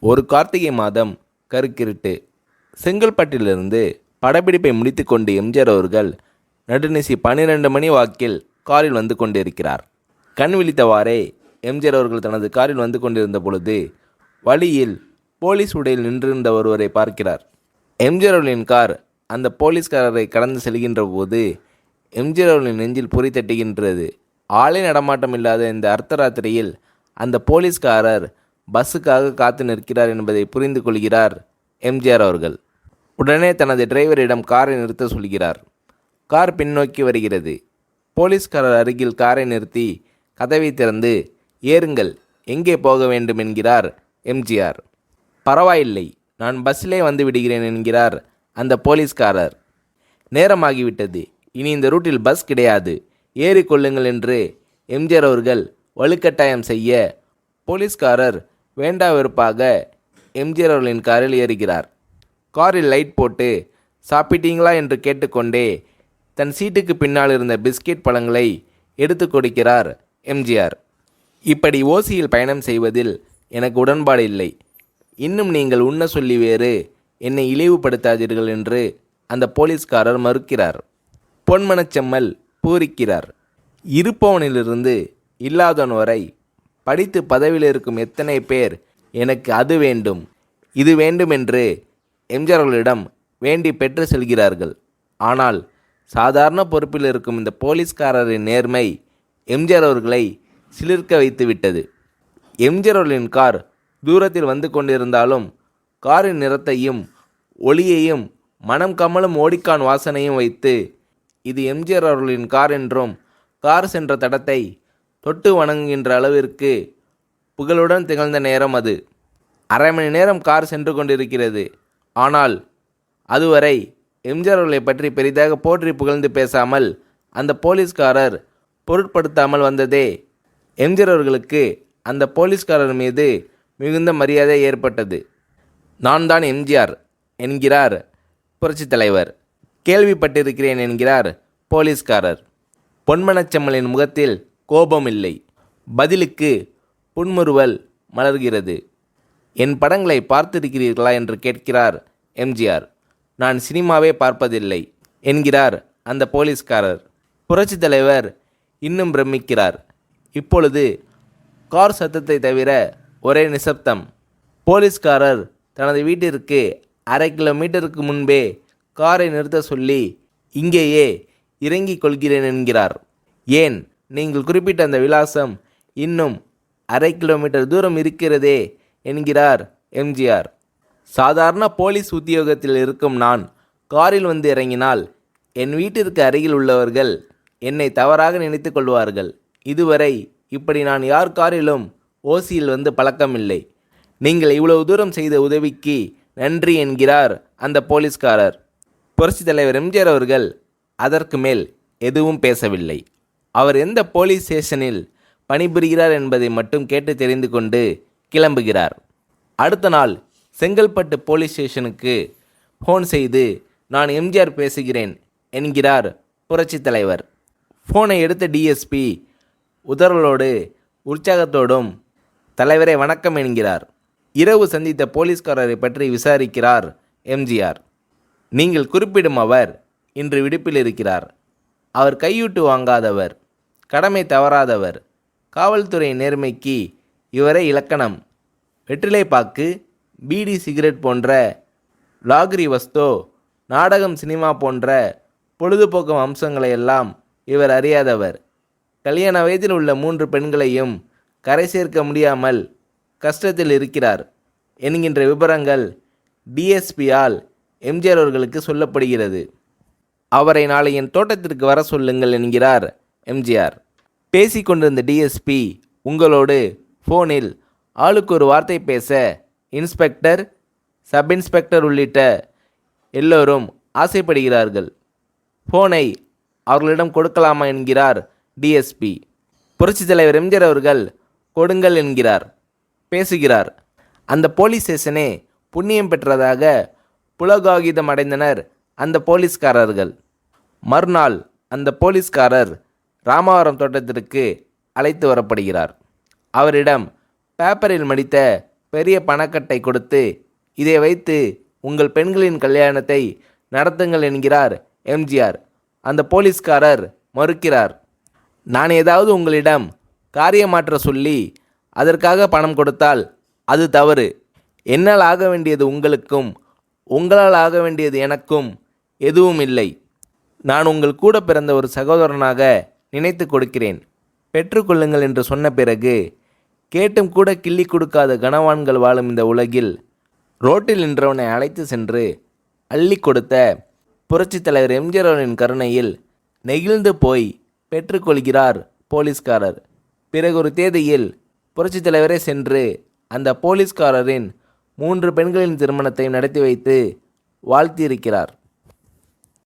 ஒரு கார்த்திகை மாதம் கருக்கிருட்டு. செங்கல்பட்டிலிருந்து படப்பிடிப்பை முடித்து கொண்டு எம்ஜிஆர் அவர்கள் நடுநிசி 12 மணி வாக்கில் காரில் வந்து கொண்டிருக்கிறார். கண் விழித்தவாறே எம்ஜிஆர் அவர்கள் தனது காரில் வந்து கொண்டிருந்த பொழுது வழியில் போலீஸ் உடையில் நின்றிருந்த ஒருவரை பார்க்கிறார். எம்ஜிஆர் அவர்களின் கார் அந்த போலீஸ்காரரை கடந்து செல்கின்ற போது எம்ஜிஆர் அவர்களின் நெஞ்சில் பொறி தட்டுகின்றது. ஆளே நடமாட்டம் இல்லாத இந்த அர்த்தராத்திரியில் அந்த போலீஸ்காரர் பஸ்ஸுக்காக காத்து நிற்கிறார் என்பதை புரிந்து கொள்கிறார் எம்ஜிஆர் அவர்கள். உடனே தனது டிரைவரிடம் காரை நிறுத்த சொல்கிறார். கார் பின்னோக்கி வருகிறது. போலீஸ்காரர் அருகில் காரை நிறுத்தி கதவை திறந்து, ஏறுங்கள், எங்கே போக வேண்டும் என்கிறார் எம்ஜிஆர். பரவாயில்லை, நான் பஸ்ஸிலே வந்து விடுகிறேன் என்கிறார் அந்த போலீஸ்காரர். நேரமாகிவிட்டது, இனி இந்த ரூட்டில் பஸ் கிடையாது, ஏறிக்கொள்ளுங்கள் என்று எம்ஜிஆர் அவர்கள் வலுக்கட்டாயம் செய்ய போலீஸ்காரர் வேண்டா வெறுப்பாக எம்ஜிஆர் அவர்களின் காரில் ஏறுகிறார். காரில் லைட் போட்டு சாப்பிட்டீங்களா என்று கேட்டுக்கொண்டே தன் சீட்டுக்கு பின்னால் இருந்த பிஸ்கெட் பழங்களை எடுத்து கொடுக்கிறார் எம்ஜிஆர். இப்படி ஓசியில் பயணம் செய்வதில் எனக்கு உடன்பாடு இல்லை. இன்னும் நீங்கள் உண்ண சொல்லி வேறு என்னை இழிவுபடுத்தாதீர்கள் என்று அந்த போலீஸ்காரர் மறுக்கிறார். பொன்மனச்செம்மல் பூரிக்கிறார். இருப்பவனிலிருந்து இல்லாதவன் வரை படித்து பதவியில் இருக்கும் எத்தனை பேர் எனக்கு அது வேண்டும் இது வேண்டும் என்று எம்ஜிஆர் அவர்களிடம் வேண்டி பெற்று செல்கிறார்கள். ஆனால் சாதாரண பொறுப்பில் இருக்கும் இந்த போலீஸ்காரரின் நேர்மை எம்ஜிஆர் அவர்களை சிலிர்க்க வைத்து விட்டது. எம்ஜிஆர் அவர்களின் கார் தூரத்தில் வந்து கொண்டிருந்தாலும் காரின் நிறத்தையும் ஒளியையும் மனம் கமலும் ஓடிக்கான் வாசனையும் வைத்து இது எம்ஜிஆர் அவர்களின் கார் என்றும் கார் சென்ற தடத்தை தொட்டு வணங்குகின்ற அளவிற்கு புகழுடன் திகழ்ந்த நேரம் அது. அரை மணி நேரம் கார் சென்று கொண்டிருக்கிறது. ஆனால் அதுவரை எம்ஜிஆர் அவர்களை பற்றி பெரிதாக போற்றி புகழ்ந்து பேசாமல் அந்த போலீஸ்காரர் பொருட்படுத்தாமல் வந்ததே எம்ஜிஆர் அவர்களுக்கு அந்த போலீஸ்காரர் மீது மிகுந்த மரியாதை ஏற்பட்டது. நான் தான் எம்ஜிஆர் என்கிறார் புரட்சித் தலைவர். கேள்விப்பட்டிருக்கிறேன் என்கிறார் போலீஸ்காரர். பொன்மனச்செம்மலின் முகத்தில் கோபம் இல்லை. பதிலுக்கு புன்முறுவல் மலர்கிறது. என் படங்களை பார்த்திருக்கிறீர்களா என்று கேட்கிறார் எம்ஜிஆர். நான் சினிமாவே பார்ப்பதில்லை என்கிறார் அந்த போலீஸ்காரர். புரட்சித் தலைவர் இன்னும் பிரமிக்கிறார். இப்பொழுது கார் சத்தத்தை தவிர ஒரே நிசப்தம். போலீஸ்காரர் தனது வீட்டிற்கு 1/2 கிலோமீட்டருக்கு முன்பே காரை நிறுத்த சொல்லி இங்கேயே இறங்கிக் கொள்கிறேன் என்கிறார். ஏன், நீங்கள் குறிப்பிட்ட அந்த விலாசம் இன்னும் 1/2 கிலோமீட்டர் தூரம் இருக்கிறதே என்கிறார் எம்ஜிஆர். சாதாரண போலீஸ் உத்தியோகத்தில் இருக்கும் நான் காரில் வந்து இறங்கினால் என் வீட்டிற்கு அருகில் உள்ளவர்கள் என்னை தவறாக நினைத்து கொள்வார்கள். இதுவரை இப்படி நான் யார் காரிலும் ஓசியில் வந்து பழக்கமில்லை. நீங்கள் இவ்வளவு தூரம் செய்த உதவிக்கு நன்றி என்கிறார் அந்த போலீஸ்காரர். புரட்சித் தலைவர் எம்ஜிஆர் அவர்கள் அதற்கு மேல் எதுவும் பேசவில்லை. அவர் எந்த போலீஸ் ஸ்டேஷனில் பணிபுரிகிறார் என்பதை மட்டும் கேட்டு தெரிந்து கொண்டு கிளம்புகிறார். அடுத்த நாள் செங்கல்பட்டு போலீஸ் ஸ்டேஷனுக்கு ஃபோன் செய்து, நான் எம்ஜிஆர் பேசுகிறேன் என்கிறார் புரட்சித் தலைவர். ஃபோனை எடுத்த டிஎஸ்பி உதறலோடு உற்சாகத்தோடும் தலைவரை வணக்கம் என்கிறார். இரவு சந்தித்த போலீஸ்காரரை பற்றி விசாரிக்கிறார் எம்ஜிஆர். நீங்கள் குறிப்பிடும் அவர் இன்று விடுப்பில் இருக்கிறார். அவர் கையூட்டு வாங்காதவர், கடமை தவறாதவர், காவல்துறை நேர்மைக்கு இவரே இலக்கணம். வெற்றிலைப்பாக்கு, பீடி, சிகரெட் போன்ற லாகிரி வஸ்தோ, நாடகம், சினிமா போன்ற பொழுதுபோக்கு அம்சங்களையெல்லாம் இவர் அறியாதவர். கல்யாண வயதில் உள்ள 3 பெண்களையும் கரை சேர்க்க முடியாமல் கஷ்டத்தில் இருக்கிறார் என்கின்ற விபரங்கள் டிஎஸ்பியால் எம்ஜிஆர் அவர்களுக்கு சொல்லப்படுகிறது. அவரை நாளை என் தோட்டத்திற்கு வர சொல்லுங்கள் என்கிறார் எம்ஜிஆர். பேசிக்கொண்டிருந்த டிஎஸ்பி உங்களோடு ஃபோனில் ஆளுக்கு ஒரு வார்த்தை பேச இன்ஸ்பெக்டர், சப் இன்ஸ்பெக்டர் உள்ளிட்ட எல்லோரும் ஆசைப்படுகிறார்கள். ஃபோனை அவர்களிடம் கொடுக்கலாமா என்கிறார் டிஎஸ்பி. புரட்சித் தலைவர் எம்ஜிஆர் அவர்கள் கொடுங்கள் என்கிறார். பேசுகிறார். அந்த போலீஸ் ஸ்டேஷனே புண்ணியம் பெற்றதாக புலகாகிதம் அடைந்தனர் அந்த போலீஸ்காரர்கள். மறுநாள் அந்த போலீஸ்காரர் ராமவரம் தோட்டத்திற்கு அழைத்து வரப்படுகிறார். அவரிடம் பேப்பரில் மடித்த பெரிய பணக்கட்டை கொடுத்து, இதை வைத்து உங்கள் பெண்களின் கல்யாணத்தை நடத்துங்கள் என்கிறார் எம்ஜிஆர். அந்த போலீஸ்காரர் மறுக்கிறார். நான் ஏதாவது உங்களிடம் காரியமாற்ற சொல்லி அதற்காக பணம் கொடுத்தால் அது தவறு. என்னால் ஆக வேண்டியது உங்களுக்கும், உங்களால் ஆக வேண்டியது எனக்கும் எதுவும் இல்லை. நான் உங்கள் கூட பிறந்த ஒரு சகோதரனாக நினைத்து கொடுக்கிறேன். பெற்றுக்கொள்ளுங்கள் என்று சொன்ன பிறகு கேட்டும் கூட கிள்ளி கொடுக்காத கனவான்கள் வாழும் இந்த உலகில் ரோட்டில் நின்றவனை அழைத்து சென்று அள்ளி கொடுத்த புரட்சித் தலைவர் எம்ஜிஆர் அவர்களின் கருணையில் நெகிழ்ந்து போய் பெற்றுக்கொள்கிறார் போலீஸ்காரர். பிறகு ஒரு தேதியில் புரட்சித் தலைவரே சென்று அந்த போலீஸ்காரரின் 3 பெண்களின் திருமணத்தை நடத்தி வைத்து வாழ்த்தியிருக்கிறார்.